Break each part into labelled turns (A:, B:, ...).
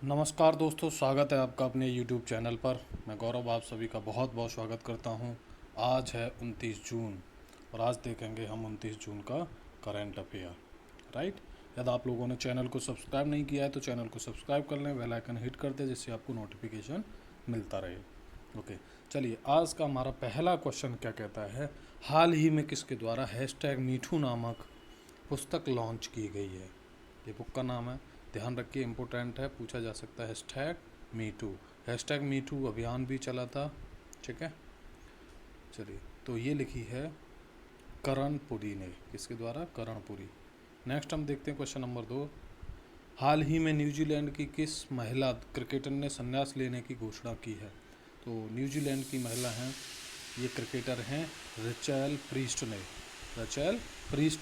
A: नमस्कार दोस्तों, स्वागत है आपका अपने YouTube चैनल पर। मैं गौरव आप सभी का बहुत बहुत स्वागत करता हूं। आज है 29 जून और आज देखेंगे हम 29 जून का करंट अफेयर। राइट। यदि आप लोगों ने चैनल को सब्सक्राइब नहीं किया है तो चैनल को सब्सक्राइब कर लें, बेल आइकन हिट कर दें जिससे आपको नोटिफिकेशन मिलता रहे। ओके, चलिए आज का हमारा पहला क्वेश्चन क्या कहता है। हाल ही में किसके द्वारा #मीठू नामक पुस्तक लॉन्च की गई है। ये बुक का नाम है, ध्यान रखिए, इम्पोर्टेंट है, पूछा जा सकता है। #मीटू अभियान भी चला था। ठीक है, चलिए तो ये लिखी है करणपुरी ने। किसके द्वारा? करणपुरी। नेक्स्ट हम देखते हैं क्वेश्चन नंबर 2। हाल ही में न्यूजीलैंड की किस महिला क्रिकेटर ने संन्यास लेने की घोषणा की है। तो न्यूजीलैंड की महिला हैं, ये क्रिकेटर हैं रेचल प्रीस्ट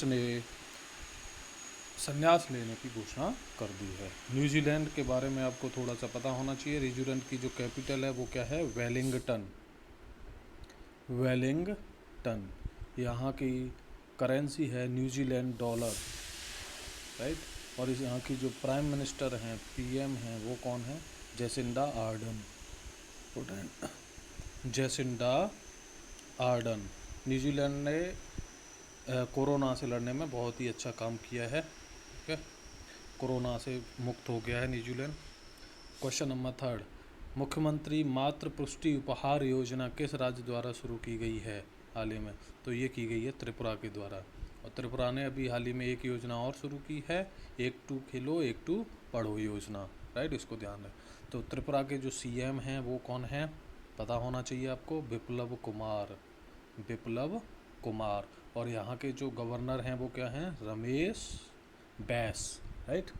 A: ने संन्यास लेने की घोषणा कर दी है। न्यूजीलैंड के बारे में आपको थोड़ा सा पता होना चाहिए। न्यूजीलैंड की जो कैपिटल है वो क्या है? वेलिंगटन। यहाँ की करेंसी है न्यूजीलैंड डॉलर। राइट। और इस यहाँ की जो प्राइम मिनिस्टर हैं, पीएम हैं, वो कौन है? Jacinda Ardern. न्यूजीलैंड ने कोरोना से लड़ने में बहुत ही अच्छा काम किया है। ठीक है, कोरोना से मुक्त हो गया है न्यूजीलैंड। Question number 3। मुख्यमंत्री मातृ पुष्टि उपहार योजना किस राज्य द्वारा शुरू की गई है हाल ही में? तो ये की गई है त्रिपुरा के द्वारा। और त्रिपुरा ने अभी हाल ही में एक योजना और शुरू की है, एक टू खिलो एक टू पढ़ो योजना। राइट, इसको ध्यान रखें। तो त्रिपुरा के जो सीएम हैं वो कौन हैं, पता होना चाहिए आपको। विप्लव कुमार। और यहाँ के जो गवर्नर हैं वो क्या हैं? रमेश बैस। राइट।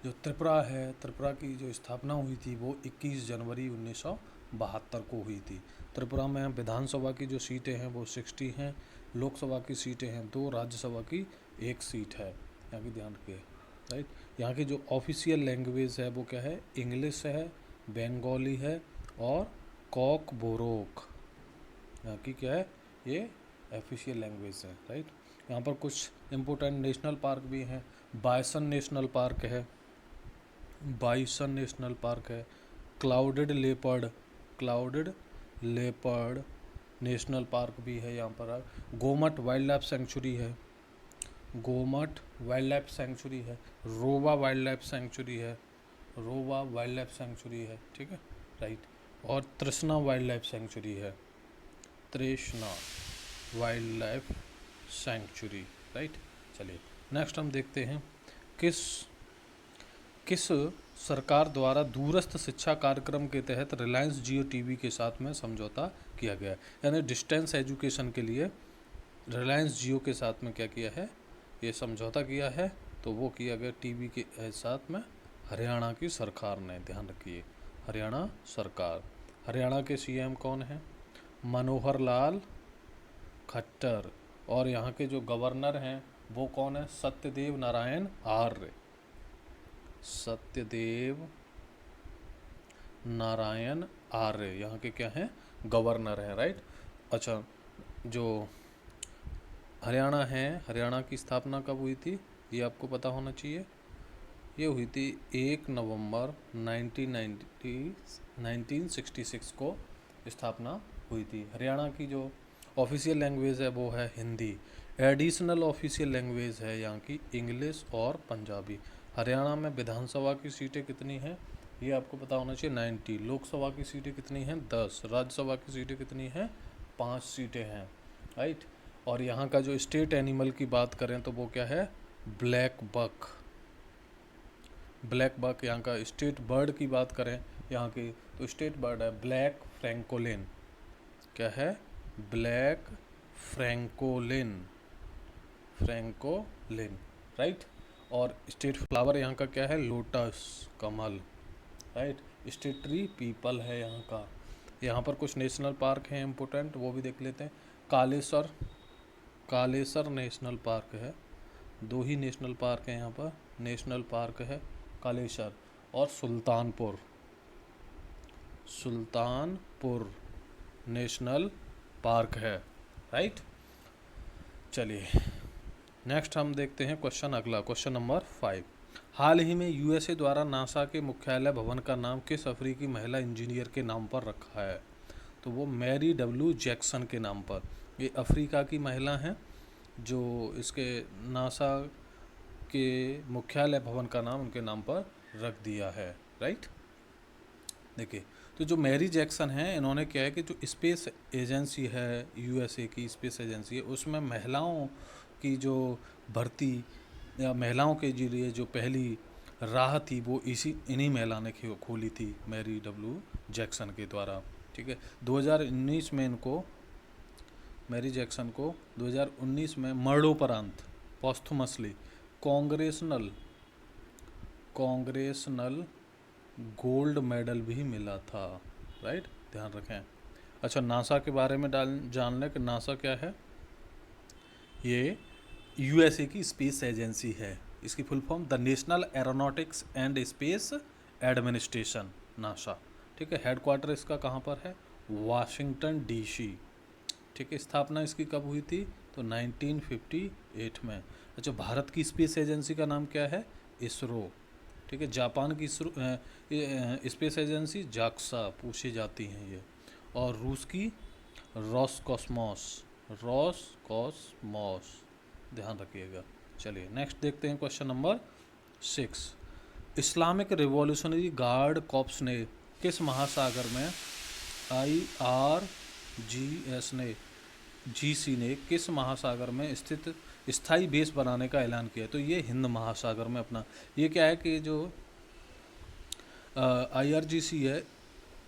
A: जो त्रिपुरा है, त्रिपुरा की जो स्थापना हुई थी वो 21 जनवरी 1972 को हुई थी। त्रिपुरा में विधानसभा की जो सीटें हैं वो 60 हैं, लोकसभा की सीटें हैं 2, राज्यसभा की 1 सीट है। यहाँ की ध्यान रखिए। राइट। यहाँ की जो ऑफिशियल लैंग्वेज है वो क्या है? इंग्लिश है, बंगाली है और कॉकबोरोक। यहाँ की क्या है? ये ऑफिशियल लैंग्वेज है। राइट। यहाँ पर कुछ इम्पोर्टेंट नेशनल पार्क भी हैं। बाइसन नेशनल पार्क है। क्लाउडेड लेपर्ड नेशनल पार्क भी है यहाँ पर। गोमट वाइल्ड लाइफ सेंचुरी है। रोवा वाइल्ड लाइफ सेंचुरी है। ठीक है, राइट। और तृष्णा वाइल्ड लाइफ सेंचुरी। राइट। चलिए नेक्स्ट हम देखते हैं किस सरकार द्वारा दूरस्थ शिक्षा कार्यक्रम के तहत रिलायंस जियो टीवी के साथ में समझौता किया गया है। यानी डिस्टेंस एजुकेशन के लिए रिलायंस जियो के साथ में क्या किया है? ये समझौता किया है। तो वो किया गया टीवी के साथ में हरियाणा की सरकार ने। ध्यान रखिए, हरियाणा सरकार। हरियाणा के सीएम कौन है? मनोहर लाल खट्टर। और यहाँ के जो गवर्नर हैं वो कौन है? सत्यदेव नारायण आर्य यहाँ के क्या हैं? गवर्नर हैं। राइट। अच्छा, जो हरियाणा है, हरियाणा की स्थापना कब हुई थी ये आपको पता होना चाहिए। ये हुई थी 1 नवंबर 1966 को स्थापना हुई थी। हरियाणा की जो ऑफिशियल लैंग्वेज है वो है हिंदी। एडिशनल ऑफिशियल लैंग्वेज है यहाँ की इंग्लिश और पंजाबी। हरियाणा में विधानसभा की सीटें कितनी हैं ये आपको पता होना चाहिए, 90। लोकसभा की सीटें कितनी हैं? 10। राज्यसभा की सीटें कितनी हैं? 5 सीटें हैं। राइट। और यहाँ का जो स्टेट एनिमल की बात करें तो वो क्या है? Blackbuck. यहाँ का स्टेट बर्ड की बात करें यहाँ की, तो स्टेट बर्ड है ब्लैक फ्रैंकोलिन। क्या है? Black francolin. राइट। और स्टेट फ्लावर यहाँ का क्या है? लोटस, कमल। राइट। स्टेट ट्री पीपल है यहाँ का। यहाँ पर कुछ नेशनल पार्क हैं इम्पोर्टेंट, वो भी देख लेते हैं। कालेसर नेशनल पार्क है। 2 ही नेशनल पार्क है यहाँ पर। नेशनल पार्क है कालेसर और सुल्तानपुर नेशनल पार्क है। राइट। चलिए नेक्स्ट हम देखते हैं क्वेश्चन, अगला क्वेश्चन नंबर 5। हाल ही में यूएसए द्वारा नासा के मुख्यालय भवन का नाम किस अफ्रीकी महिला इंजीनियर के नाम पर रखा है? तो वो मैरी डब्ल्यू जैक्सन के नाम पर। ये अफ्रीका की महिला हैं जो इसके नासा के मुख्यालय भवन का नाम उनके नाम पर रख दिया है, राइट। देखिए, तो जो मैरी जैक्सन है, इन्होंने क्या है कि जो स्पेस एजेंसी है, यूएसए की स्पेस एजेंसी है, उसमें महिलाओं की जो भर्ती या महिलाओं के लिए जो पहली राह थी वो इन्हीं महिला ने खोली थी, मैरी डब्ल्यू जैक्सन के द्वारा, ठीक है। 2019 में इनको, मैरी जैक्सन को 2019 में मरणोपरांत पॉस्थुमसली कांग्रेसनल गोल्ड मेडल भी मिला था, राइट, ध्यान रखें। अच्छा, नासा के बारे में जान लें कि नासा क्या है। ये यूएसए की स्पेस एजेंसी है। इसकी full form the national aeronautics and space administration, NASA, ठीक है। हेडक्वार्टर इसका कहाँ पर है? वाशिंगटन डीसी, ठीक है। स्थापना इसकी कब हुई थी? तो 1958 में। अच्छा, भारत की स्पेस एजेंसी का नाम क्या है? इसरो, ठीक है। जापान की स्पेस एजेंसी जाक्सा पूछी जाती हैं ये, और रूस की रॉसकॉस्मॉस, ध्यान रखिएगा। चलिए नेक्स्ट देखते हैं question number 6। Islamic revolutionary guard corps ने किस महासागर में जीसी ने किस महासागर में स्थित स्थायी बेस बनाने का ऐलान किया? तो ये हिंद महासागर में अपना, ये क्या है कि जो IRGC है,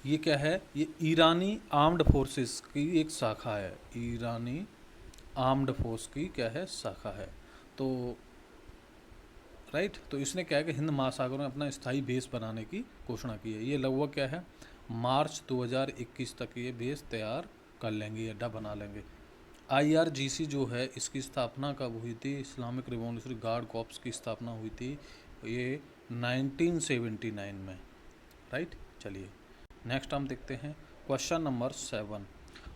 A: ये क्या है? ये ईरानी आर्म्ड फोर्सेस की एक शाखा है। ईरानी आर्म्ड फोर्स की क्या है? शाखा है। तो राइट, तो इसने क्या है कि हिंद महासागर में अपना स्थायी बेस बनाने की घोषणा की है। ये लगभग क्या है, मार्च 2021 तक ये बेस तैयार कर लेंगे, अड्डा बना लेंगे। IRGC जो है, इसकी स्थापना कब हुई थी? इस्लामिक रिवॉल्यूशनरी गार्ड कॉर्प्स की स्थापना हुई थी ये 1979 में, राइट। चलिए नेक्स्ट हम देखते हैं क्वेश्चन नंबर 7।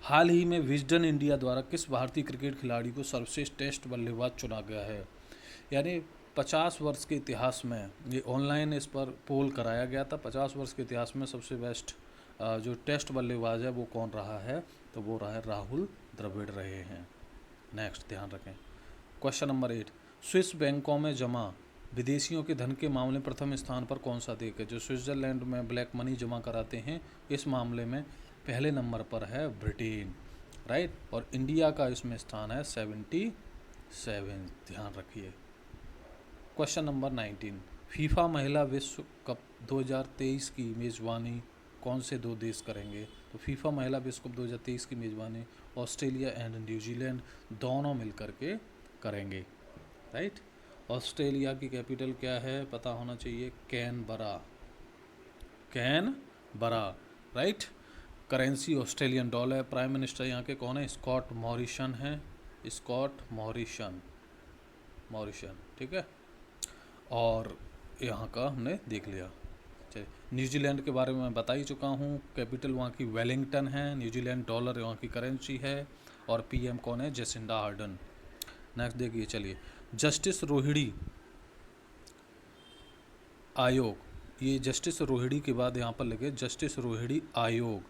A: हाल ही में विजडन इंडिया द्वारा किस भारतीय क्रिकेट खिलाड़ी को सर्वश्रेष्ठ टेस्ट बल्लेबाज चुना गया है? यानी 50 वर्ष के इतिहास में, ये ऑनलाइन इस पर पोल कराया गया था, 50 वर्ष के इतिहास में सबसे बेस्ट जो टेस्ट बल्लेबाज है वो कौन रहा है? तो वो रहा है राहुल द्रविड़ रहे हैं। नेक्स्ट ध्यान रखें क्वेश्चन नंबर 8। स्विस बैंकों में जमा विदेशियों के धन के मामले में प्रथम स्थान पर कौन सा देश है? जो स्विट्जरलैंड में ब्लैक मनी जमा कराते हैं, इस मामले में पहले नंबर पर है ब्रिटेन, राइट। और इंडिया का इसमें स्थान है 77, ध्यान रखिए। Question number 19। फीफा महिला विश्व कप 2023 की मेज़बानी कौन से दो देश करेंगे? तो फीफा महिला विश्व कप 2023 की मेज़बानी ऑस्ट्रेलिया एंड न्यूजीलैंड दोनों मिलकर के करेंगे, राइट। ऑस्ट्रेलिया की कैपिटल क्या है? पता होना चाहिए, Canberra, right. Currency Australian dollar. Prime minister यहाँ के कौन है? स्कॉट मॉरिसन है, स्कॉट मॉरिसन, ठीक है। और यहाँ का हमने देख लिया। चलिए, न्यूजीलैंड के बारे में मैं बता ही चुका हूँ, कैपिटल वहाँ की वेलिंगटन है, न्यूजीलैंड डॉलर वहाँ की करेंसी है, और PM कौन है? Jacinda Ardern. नेक्स्ट देखिए, चलिए, जस्टिस रोहिणी आयोग, ये जस्टिस रोहिणी के बाद यहाँ पर लिखे जस्टिस रोहिणी आयोग,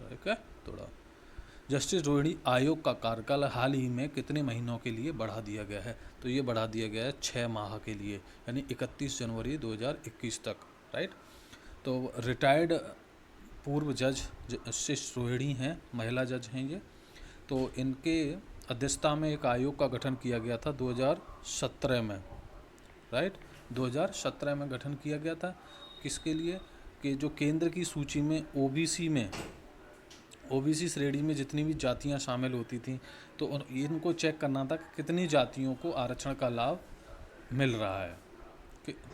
A: ठीक है। थोड़ा जस्टिस रोहिणी आयोग का कार्यकाल हाल ही में कितने महीनों के लिए बढ़ा दिया गया है? तो ये बढ़ा दिया गया है 6 माह के लिए, यानी 31 जनवरी 2021 तक, राइट। तो रिटायर्ड पूर्व जज जस्टिस रोहिणी हैं, महिला जज हैं ये। तो इनके अध्यक्षता में एक आयोग का गठन किया गया था 2017 में, राइट। 2017 में गठन किया गया था। किसके लिए? कि जो केंद्र की सूची में ओबीसी श्रेणी में जितनी भी जातियां शामिल होती थीं, तो इनको चेक करना था कि कितनी जातियों को आरक्षण का लाभ मिल रहा है,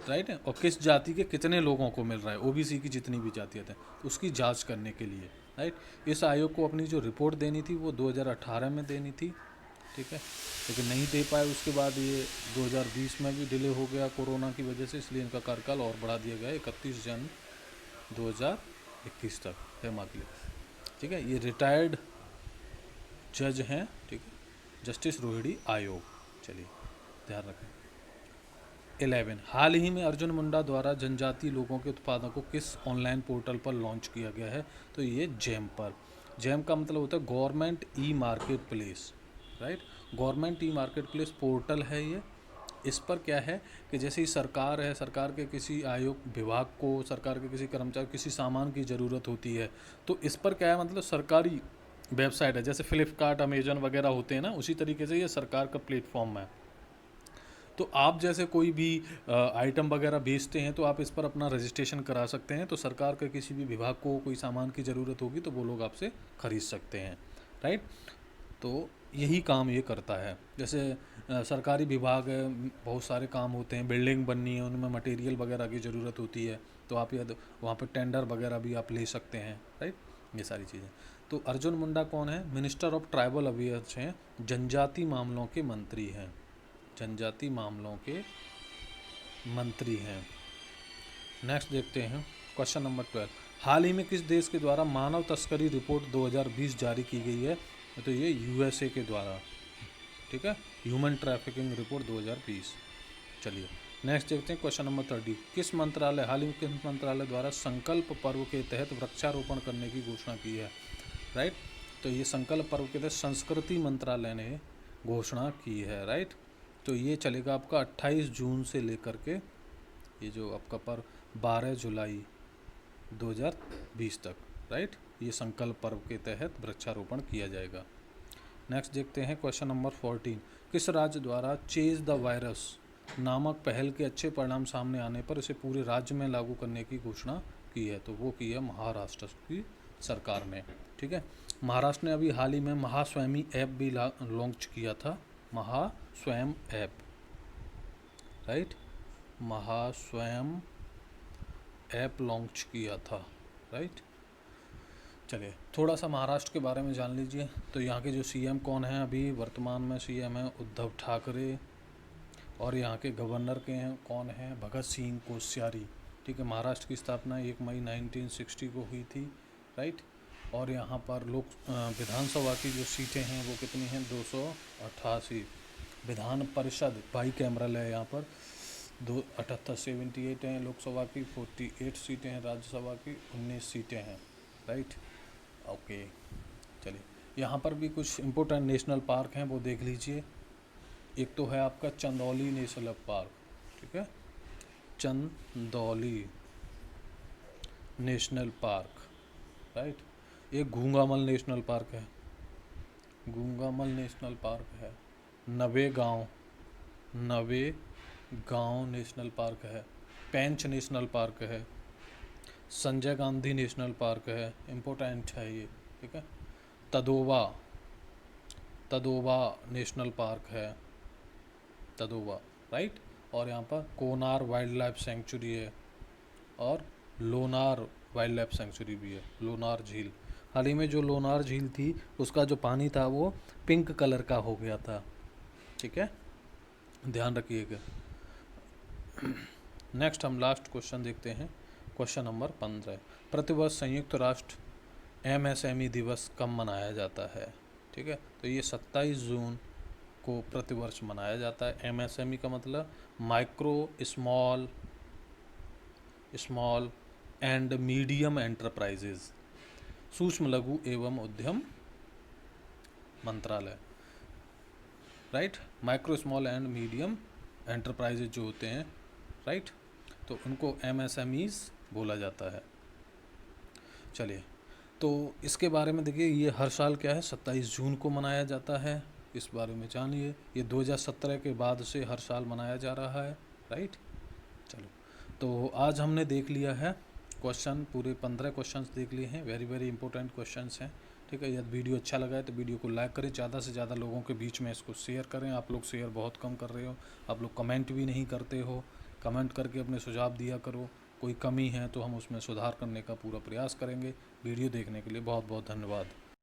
A: राइट है, और किस जाति के कितने लोगों को मिल रहा है, ओबीसी की जितनी भी जातियाँ हैं, तो उसकी जांच करने के लिए, राइट। इस आयोग को अपनी जो रिपोर्ट देनी थी वो 2018 में देनी थी, ठीक है, लेकिन नहीं दे पाए। उसके बाद ये 2020 में भी डिले हो गया कोरोना की वजह से, इसलिए इनका कार्यकाल और बढ़ा दिया गया 31 जन 2021 तक हेमा के लिए, ठीक है। ये रिटायर्ड जज हैं, ठीक है, जस्टिस रोहिणी आयोग। चलिए ध्यान रखें। 11 हाल ही में अर्जुन मुंडा द्वारा जनजातीय लोगों के उत्पादों को किस ऑनलाइन पोर्टल पर लॉन्च किया गया है? तो ये जेम पर। जेम का मतलब होता है government e market place, right. Government e market place portal है ये। इस पर क्या है कि जैसे ही सरकार है, सरकार के किसी आयोग विभाग को, सरकार के किसी कर्मचारी, किसी सामान की ज़रूरत होती है, तो इस पर क्या है, मतलब सरकारी वेबसाइट है। जैसे फ्लिपकार्ट, अमेजन वगैरह होते हैं ना, उसी तरीके से ये सरकार का प्लेटफॉर्म है। तो आप जैसे कोई भी आइटम वगैरह बेचते हैं तो आप इस पर अपना रजिस्ट्रेशन करा सकते हैं। तो सरकार के किसी भी विभाग को कोई सामान की ज़रूरत होगी तो वो लोग आपसे ख़रीद सकते हैं, राइट। तो यही काम ये करता है। जैसे सरकारी विभाग है, बहुत सारे काम होते हैं, बिल्डिंग बननी है, उनमें मटेरियल वगैरह की ज़रूरत होती है, तो आप ये वहाँ पे टेंडर वगैरह भी आप ले सकते हैं, राइट। ये सारी चीज़ें। तो अर्जुन मुंडा कौन है? मिनिस्टर ऑफ ट्राइबल अफेयर्स हैं, जनजाति मामलों के मंत्री हैं, जनजाति मामलों के मंत्री हैं। नेक्स्ट देखते हैं क्वेश्चन नंबर 12। हाल ही में किस देश के द्वारा मानव तस्करी रिपोर्ट 2020 जारी की गई है? तो ये यूएसए के द्वारा, ठीक है, ह्यूमन ट्रैफिकिंग रिपोर्ट 2020। चलिए नेक्स्ट देखते हैं क्वेश्चन नंबर 30। किस मंत्रालय, हाल ही में किस मंत्रालय द्वारा संकल्प पर्व के तहत वृक्षारोपण करने की घोषणा की है? राइट। तो ये संकल्प पर्व के तहत संस्कृति मंत्रालय ने घोषणा की है, राइट। तो ये चलेगा आपका 28 जून से लेकर के ये जो आपका पर्व 12 जुलाई 2020 तक, राइट। ये संकल्प पर्व के तहत वृक्षारोपण किया जाएगा। नेक्स्ट देखते हैं क्वेश्चन नंबर 14। किस राज्य द्वारा चेज द वायरस नामक पहल के अच्छे परिणाम सामने आने पर इसे पूरे राज्य में लागू करने की घोषणा की है? तो वो की है महाराष्ट्र की सरकार ने, ठीक है। महाराष्ट्र ने अभी हाल ही में महास्वयमी ऐप भी लॉन्च किया था, महास्वयं ऐप, राइट। महास्वयं ऐप लॉन्च किया था, राइट। चलिए थोड़ा सा महाराष्ट्र के बारे में जान लीजिए। तो यहाँ के जो सीएम कौन हैं? अभी वर्तमान में सीएम हैं उद्धव ठाकरे, और यहाँ के गवर्नर के हैं कौन हैं? भगत सिंह कोश्यारी, ठीक है। महाराष्ट्र की स्थापना 1 मई 1960 को हुई थी, राइट। और यहाँ पर विधानसभा की जो सीटें हैं वो कितनी हैं? 288। विधान परिषद बाईकैमरल है, यहाँ पर 78 हैं। लोकसभा की 48 सीटें हैं, राज्यसभा की 19 सीटें हैं, राइट। ओके चलिए यहाँ पर भी कुछ इम्पोर्टेंट नेशनल पार्क हैं, वो देख लीजिए। एक तो है आपका चंदौली नेशनल पार्क, ठीक है, चंदौली नेशनल पार्क, राइट। एक घूंगामल नेशनल पार्क है, घूंगामल नेशनल पार्क है। नवेगांव नेशनल पार्क है। पेंच नेशनल पार्क है। संजय गांधी नेशनल पार्क है, इम्पोर्टेंट है ये, ठीक है। तदोवा नेशनल पार्क है, तदोवा, राइट। और यहाँ पर कोनार वाइल्ड लाइफ सेंचुरी है, और लोनार वाइल्ड लाइफ सेंचुरी भी है, लोनार झील। हाल ही में जो लोनार झील थी उसका जो पानी था वो पिंक कलर का हो गया था, ठीक है, ध्यान रखिएगा। नेक्स्ट हम लास्ट क्वेश्चन देखते हैं, क्वेश्चन नंबर 15। प्रतिवर्ष संयुक्त राष्ट्र एमएसएमई दिवस कब मनाया जाता है? ठीक है, तो ये 27 जून को प्रतिवर्ष मनाया जाता है। एमएसएमई का मतलब micro small and medium enterprises, सूक्ष्म लघु एवं उद्यम मंत्रालय, right. Micro small and medium enterprises जो होते हैं, राइट, तो उनको एमएसएमईज बोला जाता है। चलिए तो इसके बारे में देखिए, ये हर साल क्या है 27 जून को मनाया जाता है, इस बारे में जानिए। ये 2017 के बाद से हर साल मनाया जा रहा है, राइट। चलो तो आज हमने देख लिया है क्वेश्चन, पूरे 15 क्वेश्चंस देख लिए हैं, वेरी वेरी इंपॉर्टेंट क्वेश्चंस हैं, ठीक है। यदि वीडियो अच्छा लगा है तो वीडियो को लाइक करें, ज़्यादा से ज़्यादा लोगों के बीच में इसको शेयर करें। आप लोग शेयर बहुत कम कर रहे हो, आप लोग कमेंट भी नहीं करते हो। कमेंट करके अपने सुझाव दिया करो, कोई कमी है तो हम उसमें सुधार करने का पूरा प्रयास करेंगे। वीडियो देखने के लिए बहुत बहुत धन्यवाद।